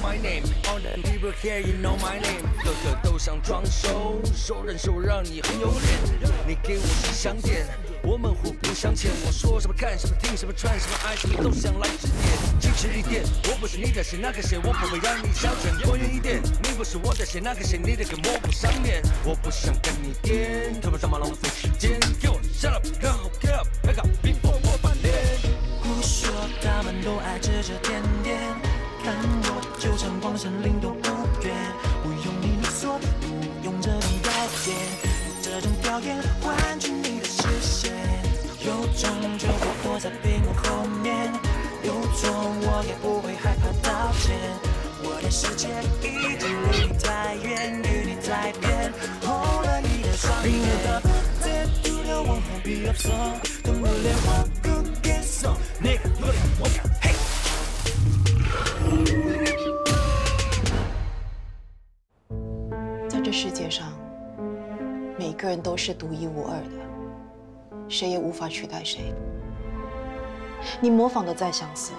my name. All the people here, you know my name. 个个都想装熟，熟人手让你很有脸。你给我是香点，我们互不相欠。我说什么干什么听什么穿什么爱什么都想来指点，矜持一点。我不是你的谁那个谁，我不会让你消沉。滚远一点，你不是我的谁那个谁，你的跟我不上脸。我不想跟你颠，特别他妈浪费时间。给我 shut up， 然后 get up，back up before 我翻脸。胡说，他们都爱指指点点，看我就像光线灵动不远，不用你说，不用这种表演，这种表演换取你的视线，有种就会躲在屏幕后面，有错我也不会害怕道歉，我的世界已经离你太远，与你在变，红了你的双眼，再度的往后比앞서，动不了我不接受，那个不了我表嘿。在这世界上，每个人都是独一无二的，谁也无法取代谁。你模仿的再相似，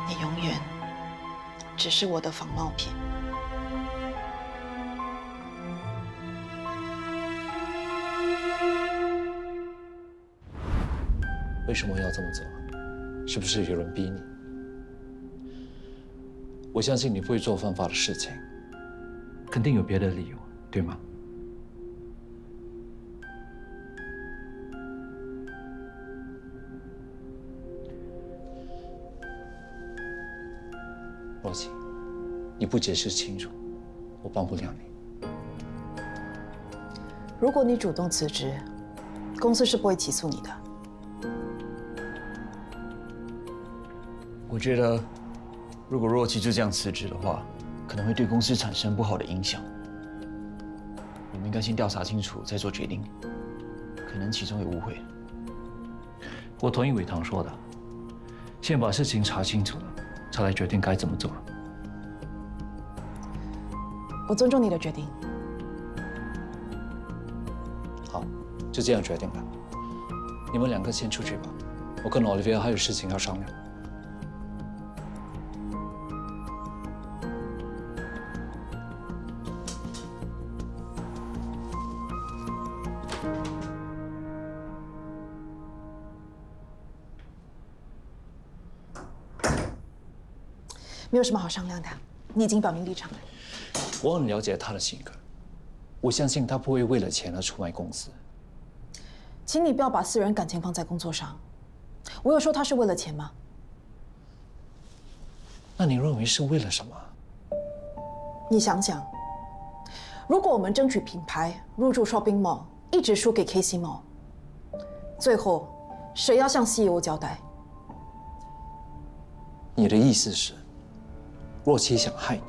你永远只是我的仿冒品。为什么要这么做？是不是有人逼你？我相信你不会做犯法的事情，肯定有别的理由，对吗？若曦，你不解释清楚，我帮不了你。如果你主动辞职，公司是不会起诉你的。我觉得，如果若琪就这样辞职的话，可能会对公司产生不好的影响。我们应该先调查清楚，再做决定。可能其中有误会。我同意伟堂说的，先把事情查清楚了，才来决定该怎么做。我尊重你的决定。好，就这样决定吧。你们两个先出去吧，我跟 Olivia 还有事情要商量。没有什么好商量的，你已经表明立场了。我很了解他的性格，我相信他不会为了钱而出卖公司。请你不要把私人感情放在工作上。我有说他是为了钱吗？那你认为是为了什么？你想想，如果我们争取品牌入驻 shopping mall， 一直输给 KC Mall， 最后谁要向 CEO 交代？你的意思是，若曦想害你？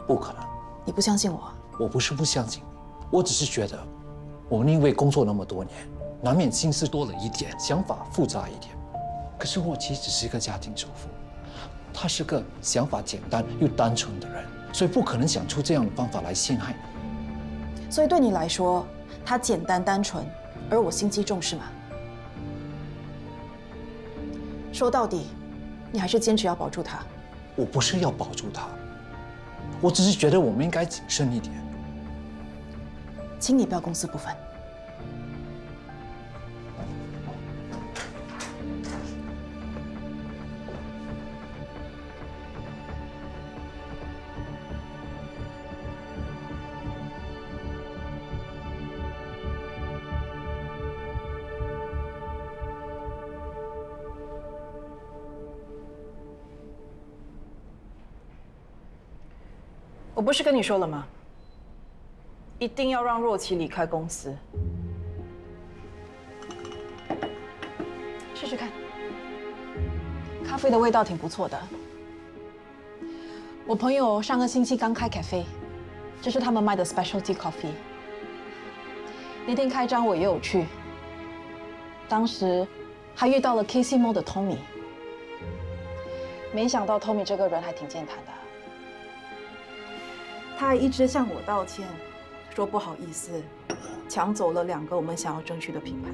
不可能。你不相信我？我不是不相信你，我只是觉得，我们因为工作那么多年，难免心思多了一点，想法复杂一点。可是若曦只是一个家庭主妇，她是个想法简单又单纯的人，所以不可能想出这样的方法来陷害你。所以对你来说，她简单单纯，而我心机重是吗？说到底，你还是坚持要保住她。我不是要保住她，我只是觉得我们应该谨慎一点。请你不要公私不分。我不是跟你说了吗？一定要让若琪离开公司。试试看，咖啡的味道挺不错的。我朋友上个星期刚开 cafe， 这是他们卖的 specialty coffee。那天开张我也有去，当时还遇到了 KC Mall 的 Tommy。没想到 Tommy 这个人还挺健谈的。他还一直向我道歉，说不好意思，抢走了2个我们想要争取的品牌。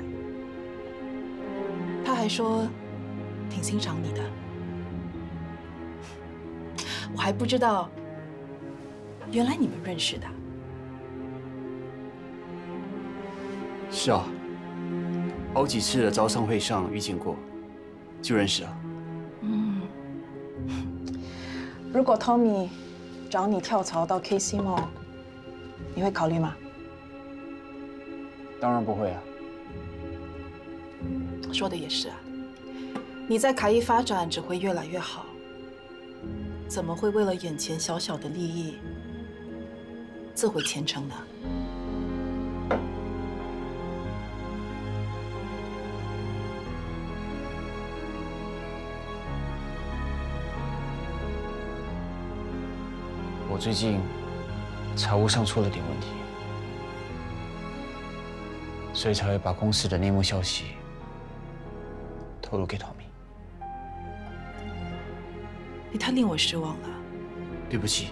他还说挺欣赏你的。我还不知道，原来你们认识的。是啊，好几次的招商会上遇见过，就认识啊。如果 Tommy 找你跳槽到 KC Mall， 你会考虑吗？当然不会啊。说的也是啊，你在凯翼发展只会越来越好，怎么会为了眼前小小的利益自毁前程呢？我最近财务上出了点问题，所以才会把公司的内幕消息透露给Tommy。你太令我失望了。对不起，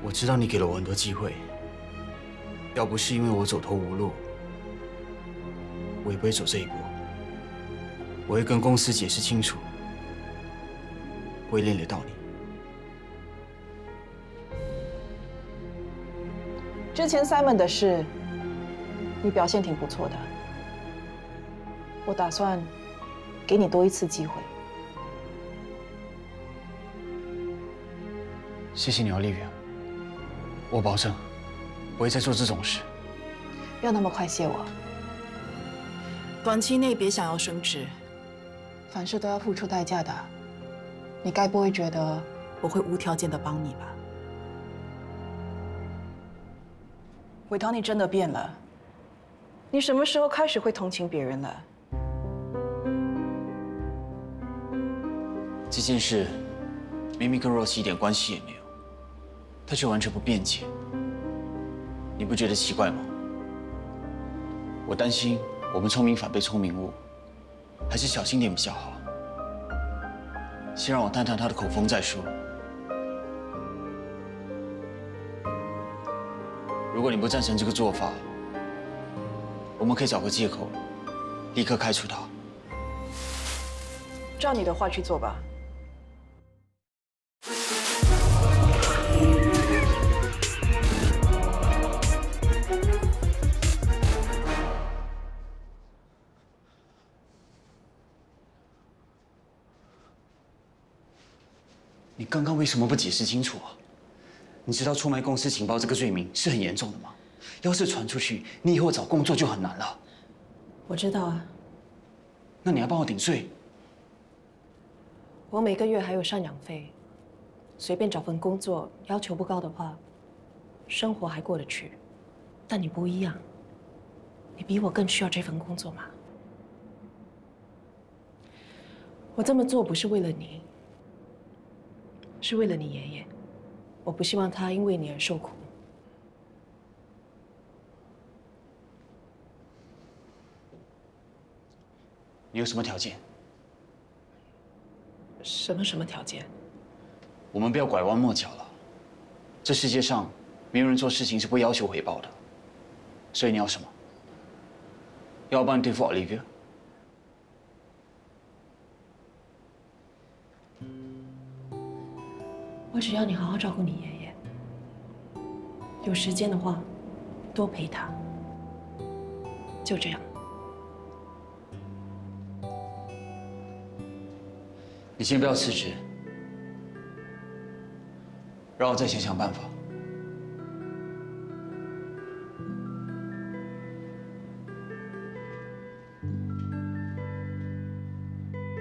我知道你给了我很多机会，要不是因为我走投无路，我也不会走这一步。我会跟公司解释清楚，不会连累到你。之前 Simon 的事，你表现挺不错的，我打算给你多一次机会。谢谢你，Olivia，我保证不会再做这种事。不要那么快谢我。短期内别想要升职，凡事都要付出代价的。你该不会觉得我会无条件的帮你吧？伟涛，你真的变了。你什么时候开始会同情别人了？这件事明明跟Rose一点关系也没有，他却完全不辩解，你不觉得奇怪吗？我担心我们聪明反被聪明误，还是小心点比较好。先让我探探他的口风再说。如果你不赞成这个做法，我们可以找个借口，立刻开除他。照你的话去做吧。你刚刚为什么不解释清楚啊？你知道出卖公司情报这个罪名是很严重的吗？要是传出去，你以后找工作就很难了。我知道啊，那你还帮我顶罪？我每个月还有赡养费，随便找份工作，要求不高的话，生活还过得去。但你不一样，你比我更需要这份工作嘛。我这么做不是为了你，是为了你爷爷。我不希望他因为你而受苦。你有什么条件？什么条件？我们不要拐弯抹角了。这世界上没有人做事情是不要求回报的，所以你要什么？要我帮你对付 Olivia？我只要你好好照顾你爷爷，有时间的话，多陪他。就这样。你先不要辞职，让我再想想办法。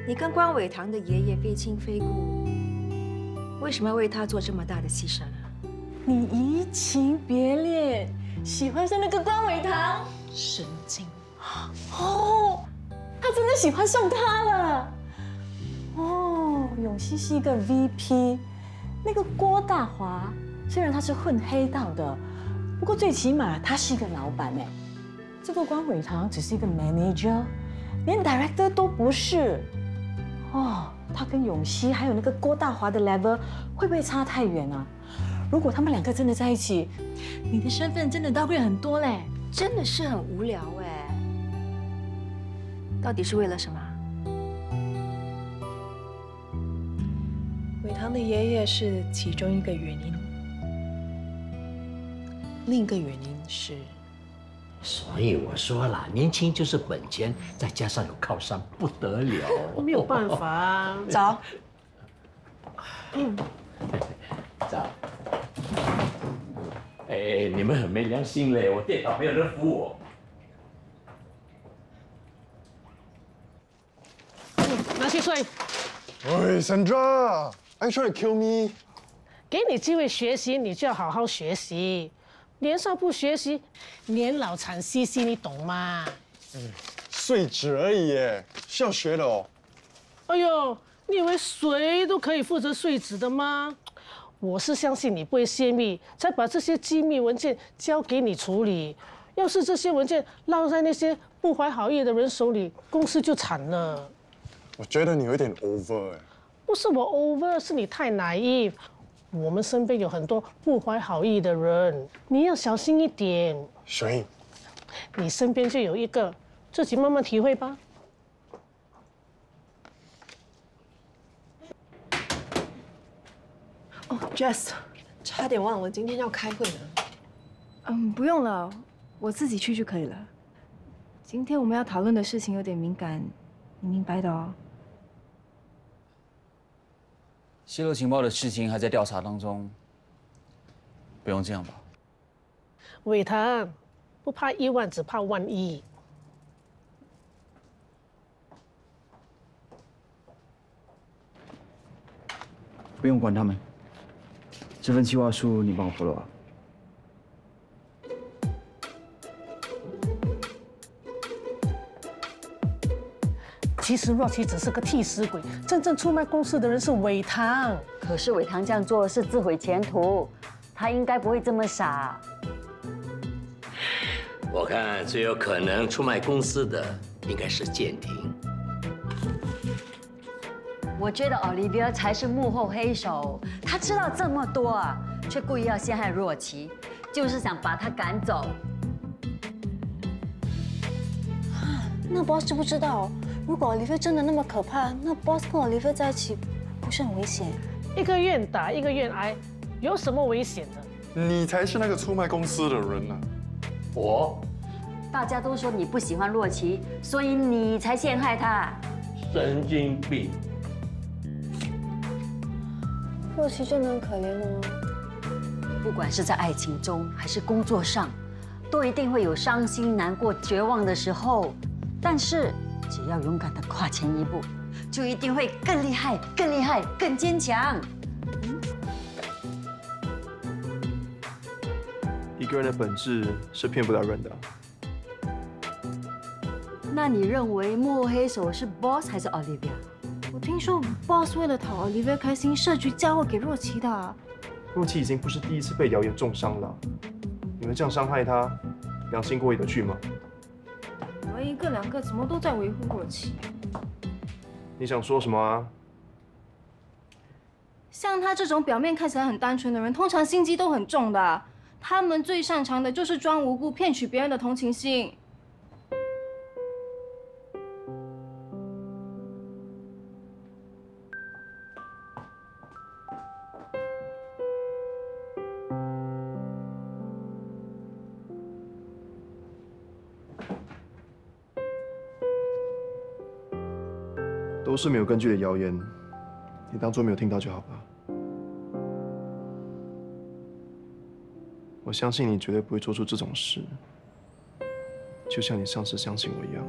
你跟关伟堂的爷爷非亲非故，为什么要为他做这么大的牺牲啊？你移情别恋，喜欢上那个关伟堂，神经！哦，他真的喜欢上他了。哦，永熙是一个 VP， 那个郭大华虽然他是混黑道的，不过最起码他是一个老板哎。这个关伟堂只是一个 manager， 连 director 都不是。哦，他跟永熙还有那个郭大华的 level 会不会差太远啊？如果他们两个真的在一起，你的身份真的downgrade很多嘞。真的是很无聊哎。到底是为了什么？伟堂的爷爷是其中一个原因，另一个原因是，所以我说了，年轻就是本钱，再加上有靠山，不得了。没有办法啊。早。早。哎，你们很没良心嘞！我电脑没有人扶我。拿去睡。喂 ，Sandra， are you trying to kill me？ 给你机会学习，你就要好好学习。年少不学习，年老惨兮兮，你懂吗？睡纸而已耶，是要学的哦。哎呦，你以为谁都可以负责睡纸的吗？我是相信你不会泄密，才把这些机密文件交给你处理。要是这些文件落在那些不怀好意的人手里，公司就惨了。我觉得你有点 over 哎。不是我 over， 是你太 naive。我们身边有很多不怀好意的人，你要小心一点。所以，你身边就有一个，自己慢慢体会吧。哦 ，Jess， 差点忘了，今天要开会呢。不用了，我自己去就可以了。今天我们要讨论的事情有点敏感，你明白的哦。泄露情报的事情还在调查当中，不用这样吧？伟堂，不怕一万，只怕万一。不用管他们，这份计划书你帮我 follow 啊。其实若琪只是个替死鬼，真正出卖公司的人是伟堂。可是伟堂这样做是自毁前途，他应该不会这么傻。我看最有可能出卖公司的应该是建廷。我觉得 Olivia 才是幕后黑手，他知道这么多啊，却故意要陷害若琪，就是想把他赶走。那 boss 知不知道？如果 Olivia 真的那么可怕，那 boss 跟 Olivia 在一起不是很危险？一个愿打，一个愿挨，有什么危险的？你才是那个出卖公司的人呢。我大家都说你不喜欢若琪，所以你才陷害他。神经病。若琪真的很可怜哦。不管是在爱情中还是工作上，都一定会有伤心、难过、绝望的时候。但是只要勇敢地跨前一步，就一定会更厉害、更厉害、更坚强。一个人的本质是骗不了人的。那你认为幕后黑手是 Boss 还是 Olivia？ 我听说 Boss 为了讨 Olivia 开心，设局嫁祸给若琪的。若琪已经不是第一次被谣言重伤了，你们这样伤害她，良心过意得去吗？你们一个两个怎么都在维护若琪？你想说什么啊？像他这种表面看起来很单纯的人，通常心机都很重的。他们最擅长的就是装无辜，骗取别人的同情心。都是没有根据的谣言，你当作没有听到就好吧。我相信你绝对不会做出这种事，就像你上次相信我一样。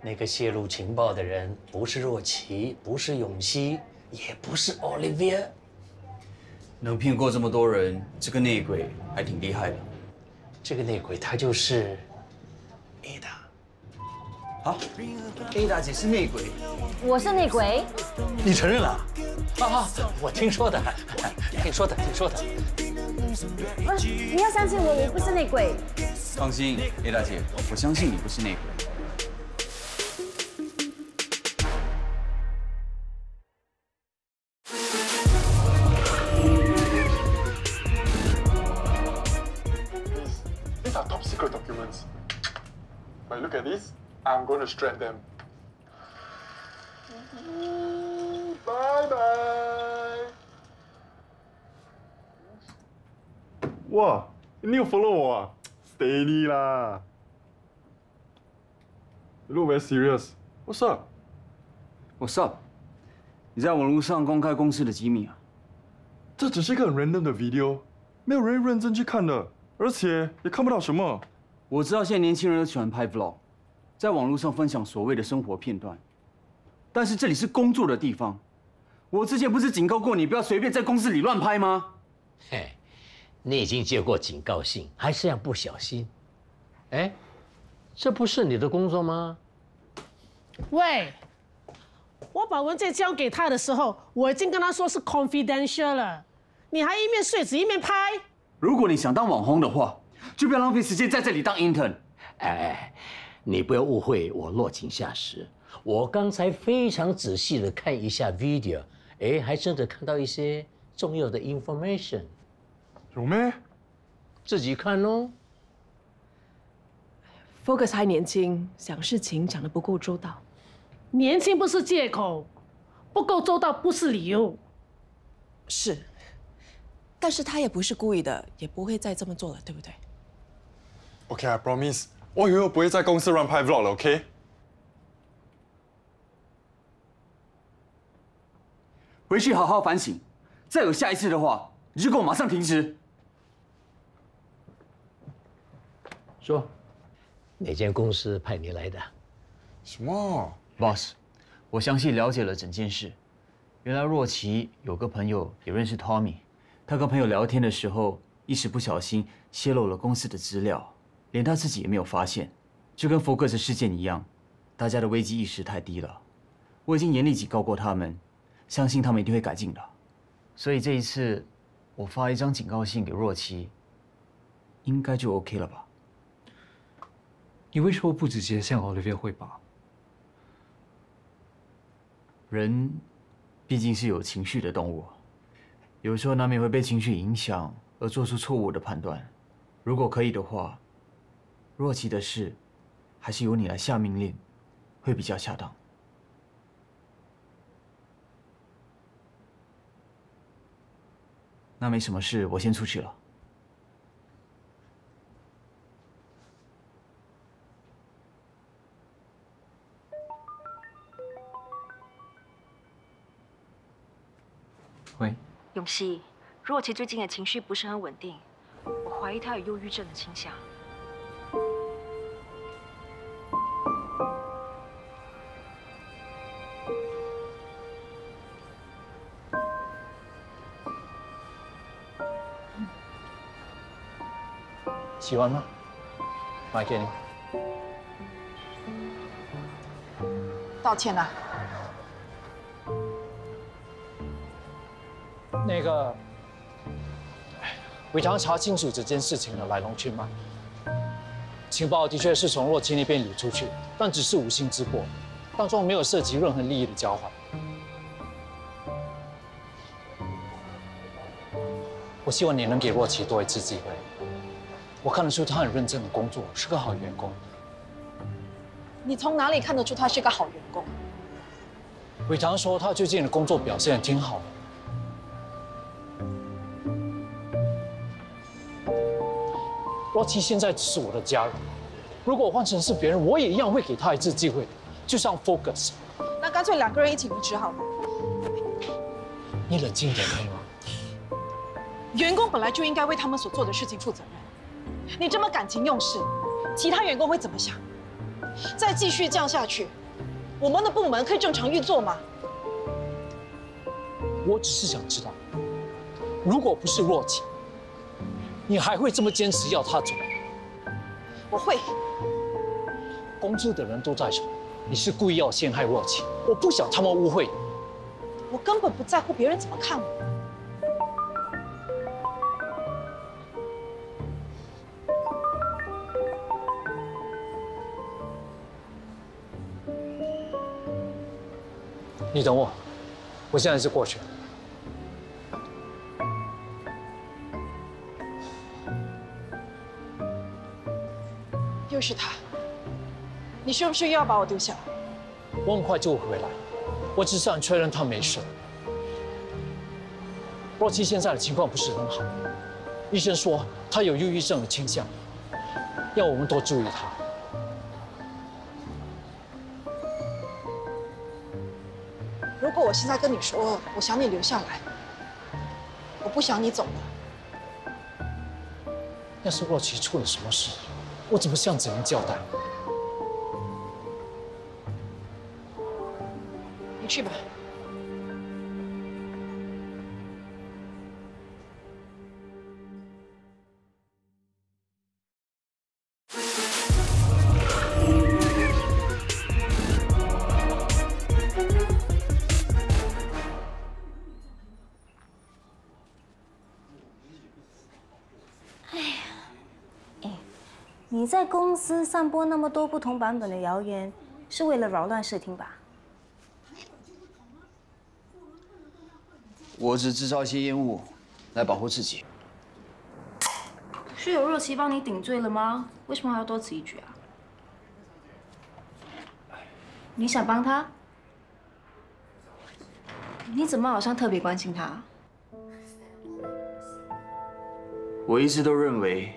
那个泄露情报的人不是若琪，不是永熙，也不是 Olivia。能骗过这么多人，这个内鬼还挺厉害的。这个内鬼他就是 Ada。好，A 大姐是内鬼，我是内鬼。你承认了？啊，我听说的，听说的。你要相信我，我不是内鬼。放心，A 大姐，我相信你不是内鬼。These are top secret documents. But look at this. I'm going to strap them. Bye bye. 哇，你有 follow 我啊 ？Steady 啦。You look very serious. What's up? What's up？ 你在网络上公开公司的机密啊？这只是一个很 random 的 video， 没有人认真去看的，而且也看不到什么。我知道现在年轻人都喜欢拍 vlog， 在网络上分享所谓的生活片段，但是这里是工作的地方。我之前不是警告过你不要随便在公司里乱拍吗？嘿，你已经接过警告信，还这样不小心，哎，这不是你的工作吗？喂，我把文件交给他的时候，我已经跟他说是 confidential 了，你还一面说辞一面拍。如果你想当网红的话，就不要浪费时间在这里当 intern。哎，你不要误会我落井下石，我刚才非常仔细的看一下 video， 哎，还真的看到一些重要的 information。有没？自己看哦。Focus 还年轻，想事情想得不够周到。年轻不是借口，不够周到不是理由。是，但是他也不是故意的，也不会再这么做了，对不对？ OK, I promise. 我以后不会在公司乱拍 vlog 了 ，OK？ 回去好好反省，再有下一次的话，你就给我马上停职。说，哪间公司派你来的？什么 ，Boss？ 我详细了解了整件事。原来若琪有个朋友也认识 Tommy， 他跟朋友聊天的时候，一时不小心泄露了公司的资料，连他自己也没有发现，就跟Focus事件一样，大家的危机意识太低了。我已经严厉警告过他们，相信他们一定会改进的。所以这一次，我发一张警告信给若琪，应该就 OK 了吧？你为什么不直接向 Olivia 汇报？人毕竟是有情绪的动物，有时候难免会被情绪影响而做出错误的判断。如果可以的话，若琪的事还是由你来下命令，会比较恰当。那没什么事，我先出去了。喂，永熙，若琪最近的情绪不是很稳定，我怀疑她有忧郁症的倾向。喜欢吗？买给你。道歉啦。那个，伟堂查清楚这件事情的来龙去脉。情报的确是从若琪那边流出去，但只是无心之过，当中没有涉及任何利益的交换。我希望你能给若琪多一次机会。我看得出他很认真的工作，是个好员工。你从哪里看得出他是个好员工？伟堂说他最近的工作表现挺好的。若琪现在只是我的家人，如果我换成是别人，我也一样会给他一次机会，就像 Focus。那干脆两个人一起离职好了。你冷静点可以吗？员工本来就应该为他们所做的事情负责任。你这么感情用事，其他员工会怎么想？再继续这样下去，我们的部门可以正常运作吗？我只是想知道，如果不是若琪，你还会这么坚持要他走？我会。公司的人都在说你是故意要陷害若琪，我不想他们误会。我根本不在乎别人怎么看我。你等我，我现在就过去。又是他，你是不是又要把我丢下？我很快就会回来，我只想确认他没事。若琪现在的情况不是很好，医生说他有忧郁症的倾向，要我们多注意他。如果我现在跟你说我想你留下来，我不想你走了，要是若琪出了什么事，我怎么向子明交代？你去吧。你在公司散播那么多不同版本的谣言，是为了扰乱视听吧？我只制造一些烟雾，来保护自己。是有若琪帮你顶罪了吗？为什么还要多此一举啊？你想帮他？你怎么好像特别关心他？我一直都认为，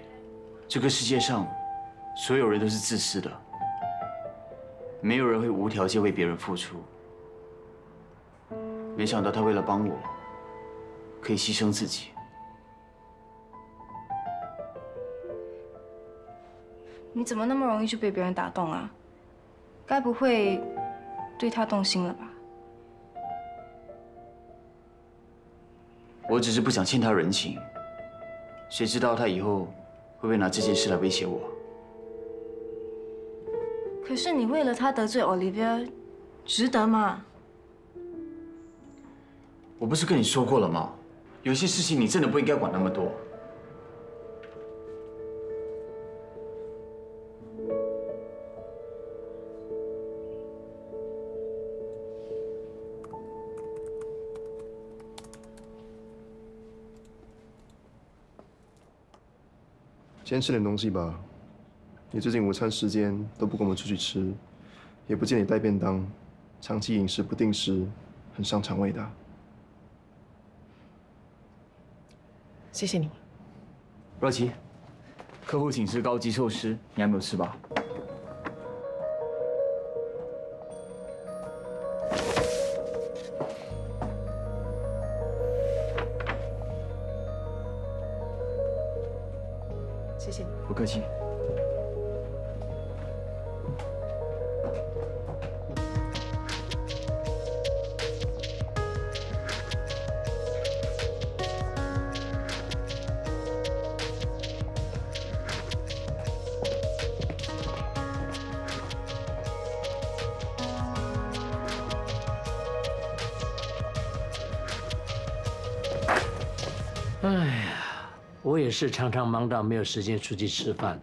这个世界上所有人都是自私的，没有人会无条件为别人付出。没想到他为了帮我，可以牺牲自己。你怎么那么容易就被别人打动啊？该不会对他动心了吧？我只是不想欠他人情，谁知道他以后会不会拿这件事来威胁我？可是你为了他得罪 Olivia， 值得吗？我不是跟你说过了吗？有些事情你真的不应该管那么多。先吃点东西吧。你最近午餐时间都不跟我们出去吃，也不见你带便当，长期饮食不定时，很伤肠胃的。谢谢你。若琪，客户请吃高级寿司，你还没有吃吧？谢谢你。不客气。哎呀，我也是常常忙到没有时间出去吃饭，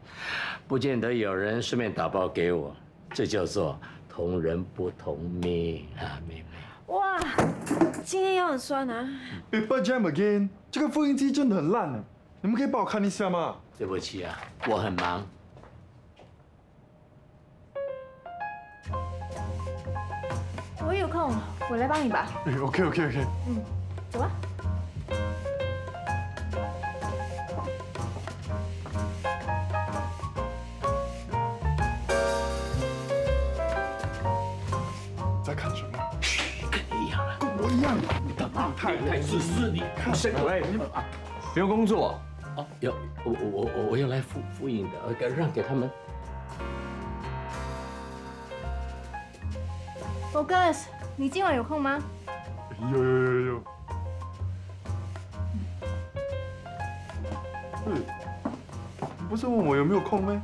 不见得有人顺便打包给我，这叫做同人不同命啊，妹妹。哇，今天腰很酸啊。Paper Jam Again， 这个复印机真的很烂啊！你们可以帮我看一下吗？对不起啊，我很忙。我有空，我来帮你吧。OK。嗯，走吧。在看什么？跟你一样啊，跟我一样。你干嘛？太自私你。喂，不用工作。哦，有我要来复印的，让给他们。Focus， 你今晚有空吗？有。你不是问我有没有空吗？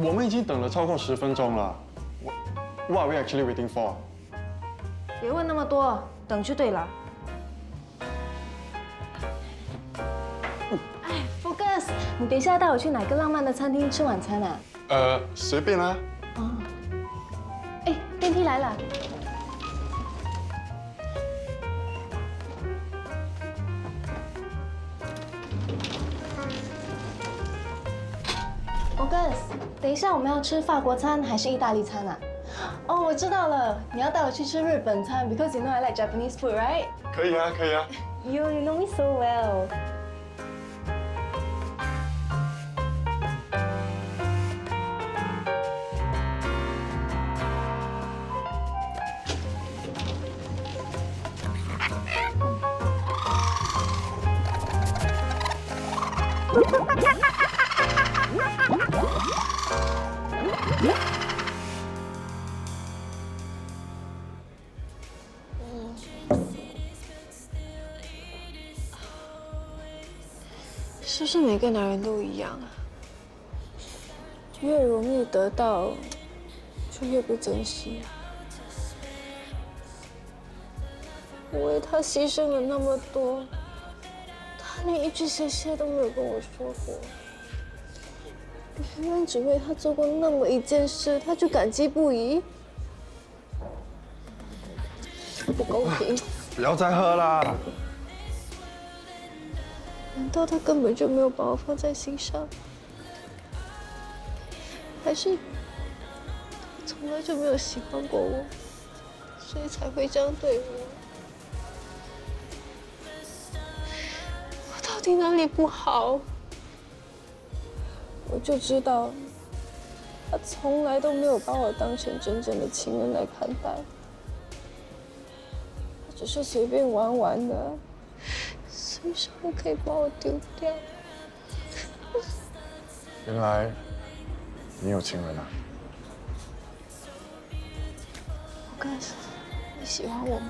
我们已经等了超过10分钟了。What are we actually waiting for？ 别问那么多，等就对了。哎 ，Focus， 你等一下带我去哪个浪漫的餐厅吃晚餐啊？随便啦。哦。哎，电梯来了。Focus， 等一下我们要吃法国餐还是意大利餐啊？哦，我知道了，你要带我去吃日本餐 ，because you know I like Japanese food, right？ 可以啊，可以啊。You know me so well。是不是每个男人都一样啊？越容易得到，就越不珍惜。我为他牺牲了那么多，他连一句谢谢都没有跟我说过。原来只为他做过那么一件事，他就感激不已，不公平！不要再喝啦！难道他根本就没有把我放在心上？还是他从来就没有喜欢过我，所以才会这样对我？我到底哪里不好？我就知道，他从来都没有把我当成真正的情人来看待，他只是随便玩玩的。随时都可以把我丢掉。原来你有情人啊？我告诉你，你喜欢我吗？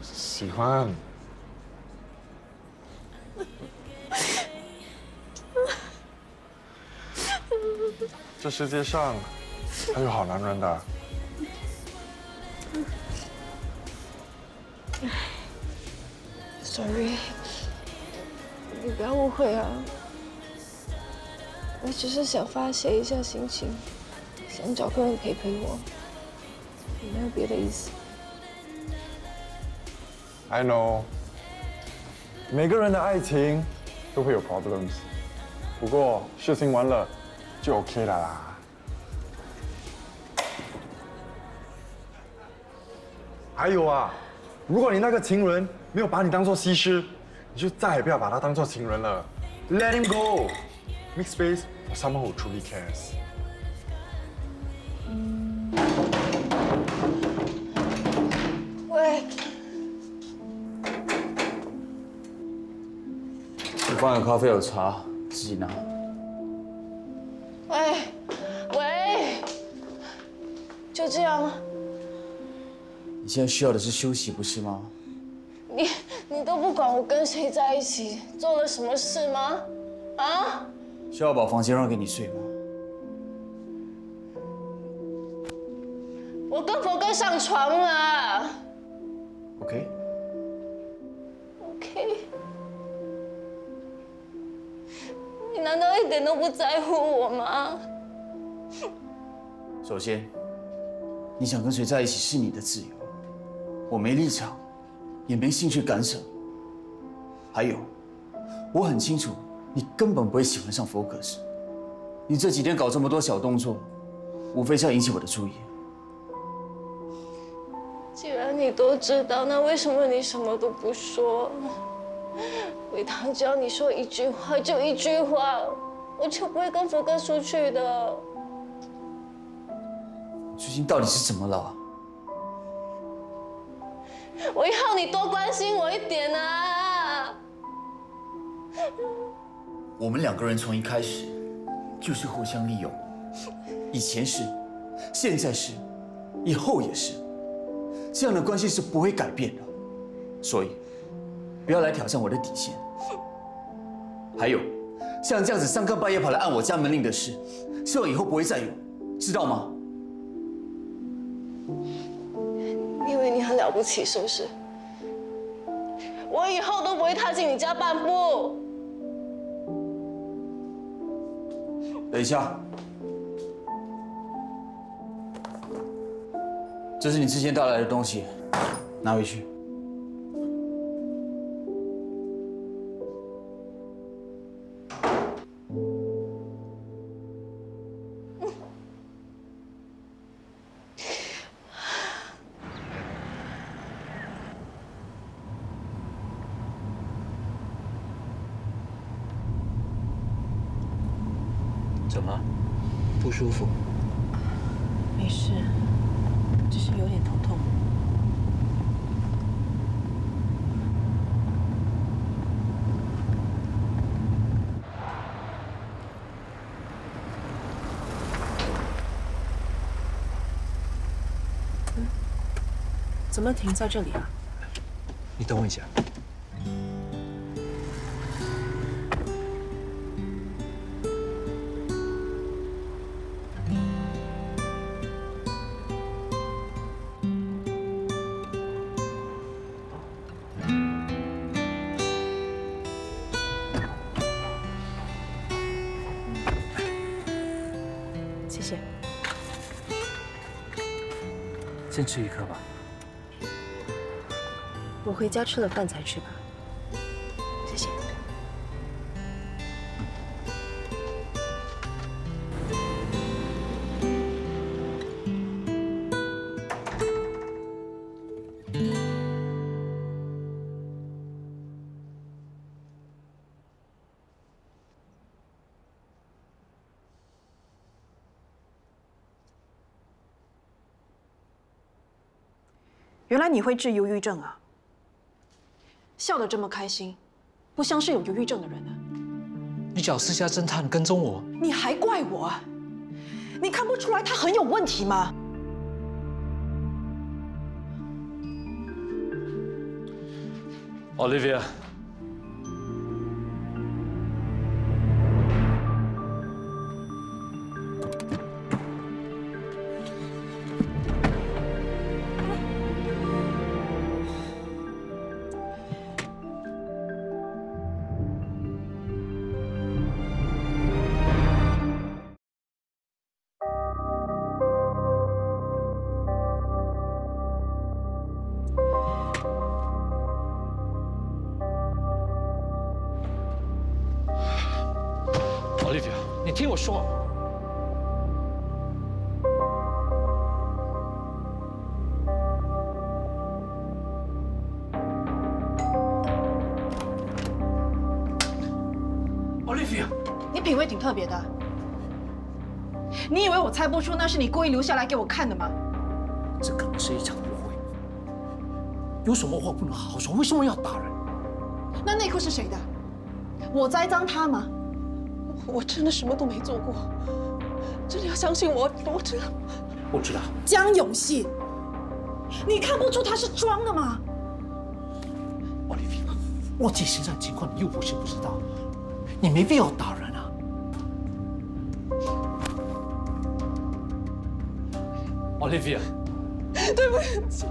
喜欢。这世界上还有好男人的。Sorry， 你不要误会啊，我只是想发泄一下心情，想找个人陪陪我，没有别的意思。I know， 每个人的爱情都会有 problems， 不过事情完了就 OK 了啦。还有啊，如果你那个情人没有把你当做西施，你就再也不要把他当做情人了。Let him go. Make space for someone who truly cares. 喂，我放有咖啡有茶，自己拿。喂，就这样。你现在需要的是休息，不是吗？你都不管我跟谁在一起，做了什么事吗？啊？需要把房间让给你睡吗？我跟佛哥上床了。OK。你难道一点都不在乎我吗？首先，你想跟谁在一起是你的自由，我没立场，也没兴趣干涉。还有，我很清楚，你根本不会喜欢上 Focus。你这几天搞这么多小动作，无非是要引起我的注意。既然你都知道，那为什么你什么都不说？伟堂只要你说一句话，就一句话，我就不会跟福哥出去的。最近到底是怎么了？我要你多关心我一点啊！我们两个人从一开始就是互相利用，以前是，现在是，以后也是。这样的关系是不会改变的，所以不要来挑战我的底线。还有，像这样子三更半夜跑来按我家门铃的事，希望以后不会再有，知道吗？你以为你很了不起是不是？我以后都不会踏进你家半步。等一下，这是你之前带来的东西，拿回去。怎么？不舒服？没事，只是有点头痛。怎么停在这里啊？你等我一下。谢谢。先吃一颗吧。我回家吃了饭才吃吧。谢谢。原来你会治忧郁症啊！笑得这么开心，不像是有忧郁症的人啊！你找私家侦探跟踪我，你还怪我？你看不出来他很有问题吗？Olivia， Olivia， 你听我说。Olivia， 你品味挺特别的。你以为我猜不出那是你故意留下来给我看的吗？这可能是一场误会。有什么话不能好好说？为什么要打人？那内裤是谁的？我栽赃他吗？我真的什么都没做过，真的要相信我，我真的。我知道。江永信，你看不出他是装的吗？Olivia， 我自己身上情况你又不是不知道，你没必要打人啊。Olivia， 对不起，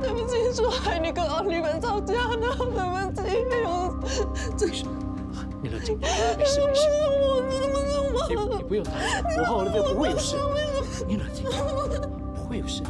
对不起，是我害你跟奥利文吵架的，对不起，这是。你冷静，没事没事。你不用担心，我和我的不会有事。你冷静，不会有事。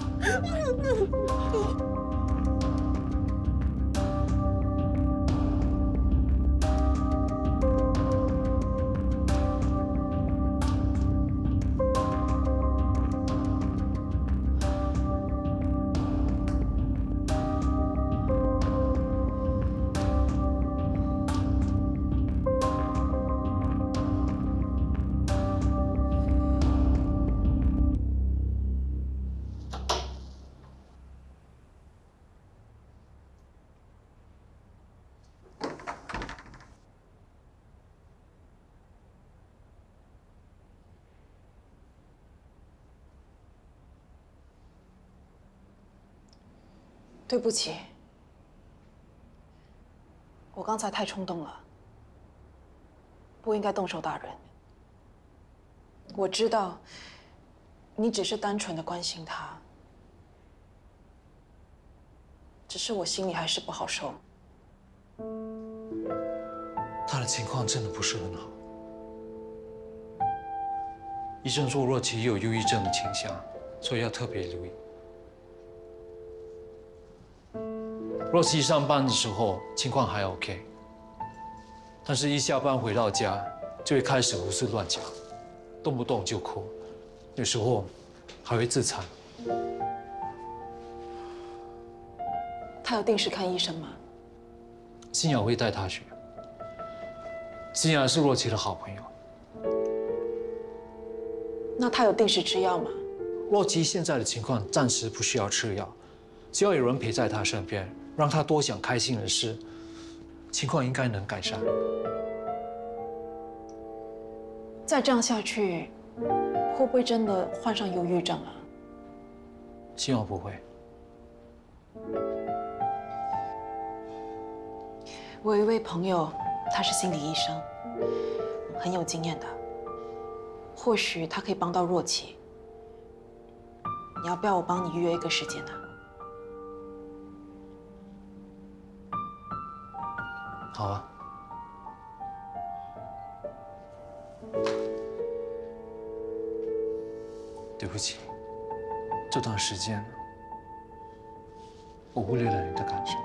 对不起，我刚才太冲动了。不应该动手打人。我知道，你只是单纯的关心他，只是我心里还是不好受。他的情况真的不是很好，医生说若琪有忧郁症的倾向，所以要特别留意。若琪上班的时候情况还 OK， 但是一下班回到家就会开始胡思乱想，动不动就哭，有时候还会自残。他有定时看医生吗？新雅会带他去。新雅是若琪的好朋友。那他有定时吃药吗？若琪现在的情况暂时不需要吃药，只要有人陪在他身边，让他多想开心的事，情况应该能改善。再这样下去，会不会真的患上忧郁症啊？希望不会。我有一位朋友，他是心理医生，很有经验的，或许他可以帮到若琪。你要不要我帮你预约一个时间呢？好啊。对不起，这段时间我忽略了你的感受。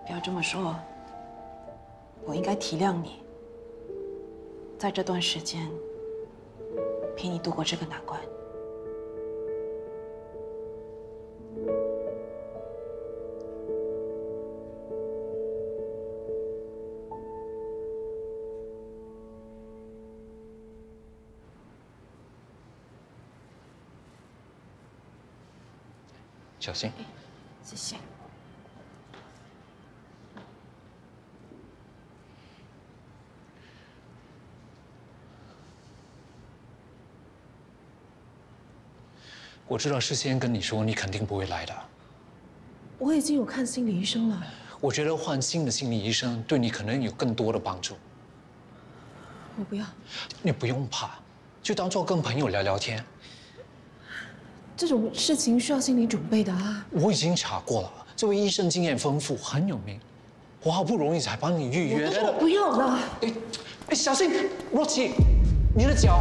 不要这么说，我应该体谅你，在这段时间陪你度过这个难关。小心。谢谢。我知道事先跟你说，你肯定不会来的。我已经有看心理医生了。我觉得换新的心理医生对你可能有更多的帮助。我不要。你不用怕，就当做跟朋友聊聊天。这种事情需要心理准备的啊。我已经查过了，这位医生经验丰富，很有名。我好不容易才帮你预约的。我不要了。哎，小心，若琪，你的脚。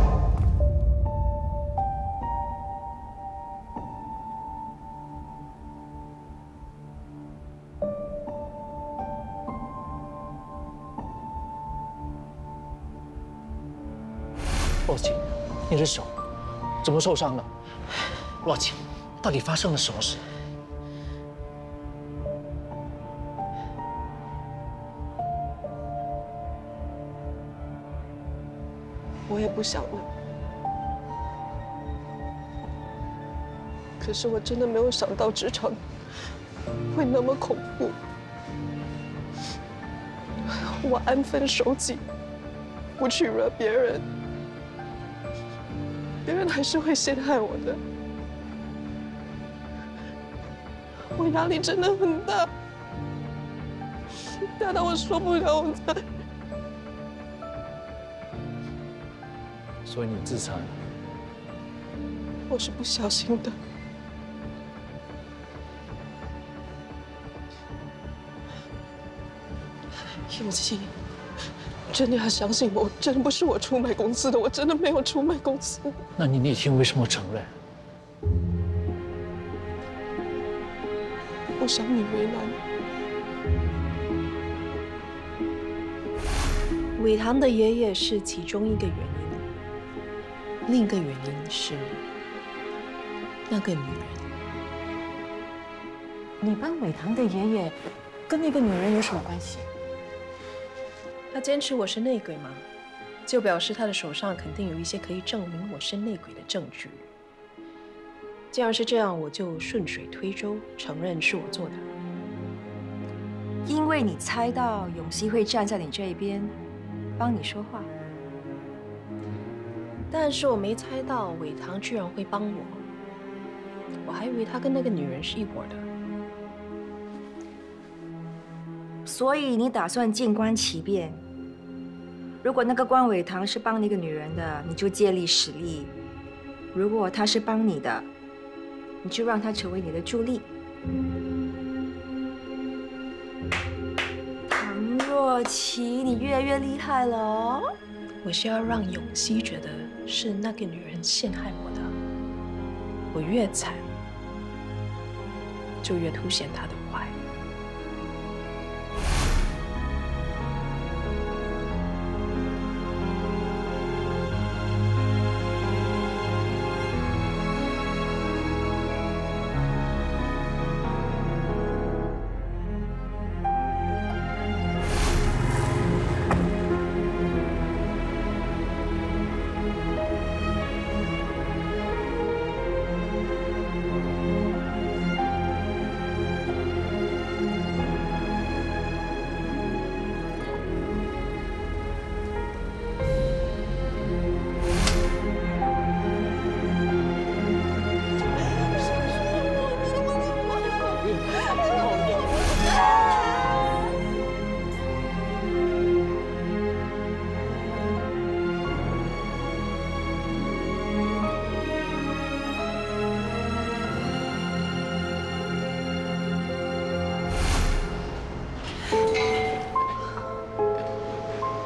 若琪，你的手怎么受伤了？若琪，到底发生了什么事？我也不想了，可是我真的没有想到职场会那么恐怖。我安分守己，不去惹别人，别人还是会陷害我的。我压力真的很大，大到我受不了了。所以你自残了？我是不小心的。永琪，真的要相信我，真的不是我出卖公司的，我真的没有出卖公司。那你那天为什么承认？不想你为难。伟堂的爷爷是其中一个原因，另一个原因是那个女人。你帮伟堂的爷爷跟那个女人有什么关系？他坚持我是内鬼嘛，就表示他的手上肯定有一些可以证明我是内鬼的证据。既然是这样，我就顺水推舟，承认是我做的。因为你猜到永熙会站在你这一边，帮你说话。但是我没猜到伟堂居然会帮我，我还以为他跟那个女人是一伙的。所以你打算静观其变。如果那个关伟堂是帮那个女人的，你就借力使力；如果他是帮你的，你就让他成为你的助力。唐若琪，你越来越厉害了哦！我是要让永熙觉得是那个女人陷害我的，我越惨，就越凸显她的坏。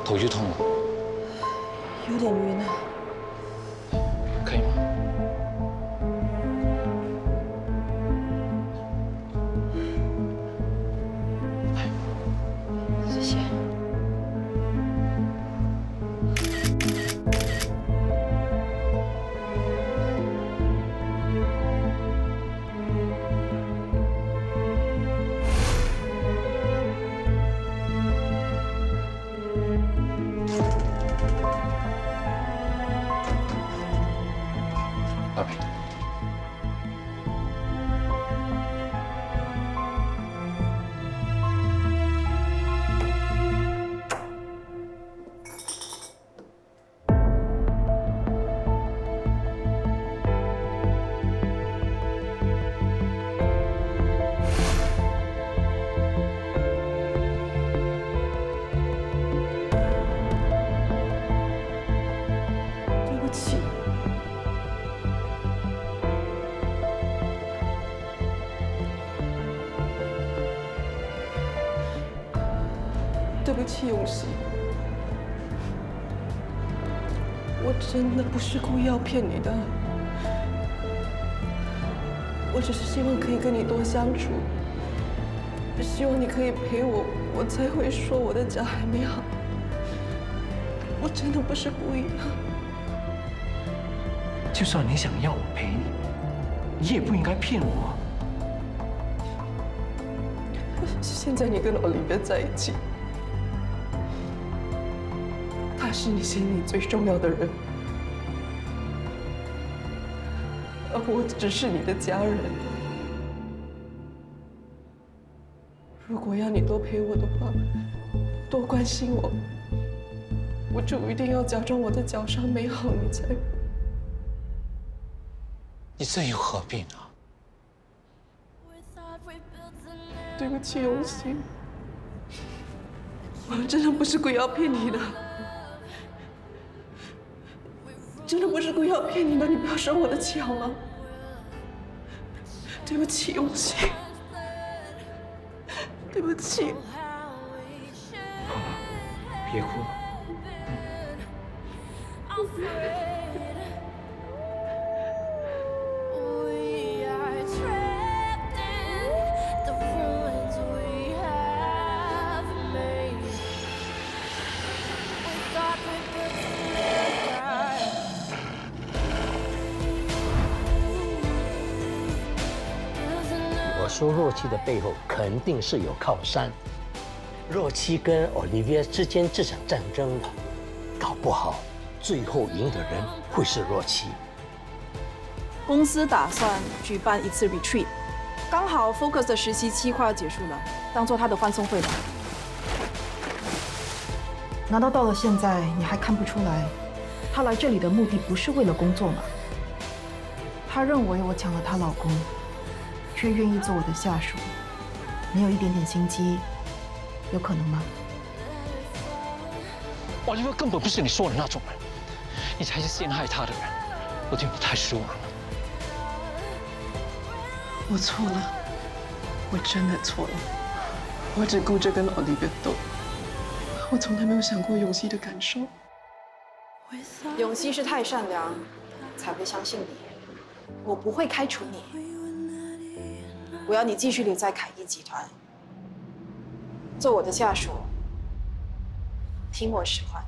头就痛了，有点晕啊。可以吗？谢谢。阿平，对不起。对不起，永熙，我真的不是故意要骗你的，我只是希望可以跟你多相处，希望你可以陪我，我才会说我的脚还没好。我真的不是故意的。就算你想要我陪你，你也不应该骗我。现在你跟Olivia在一起，他是你心里最重要的人，而我只是你的家人。如果要你多陪我的话，多关心我，我就一定要假装我的脚伤没好，你才。你这又何必呢？对不起，永熙，我真的不是故意要骗你的，真的不是故意要骗你的，你不要生我的气好吗？对不起，永熙，对不起。好了，别哭了。说若琪的背后肯定是有靠山，若琪跟 Olivia 之间这场战争，搞不好最后赢的人会是若琪。公司打算举办一次 retreat， 刚好 Focus 的实习期快要结束了，当做他的欢送会吧。难道到了现在你还看不出来，他来这里的目的不是为了工作吗？他认为我抢了她老公，却愿意做我的下属，没有一点点心机，有可能吗？我觉得根本不是你说的那种人，你才是陷害他的人。我对你太失望了。我错了，我真的错了。我只顾着跟奥利维斗，我从来没有想过永熙的感受。永熙是太善良，才会相信你。我不会开除你，我要你继续留在凯翼集团，做我的下属，听我使唤。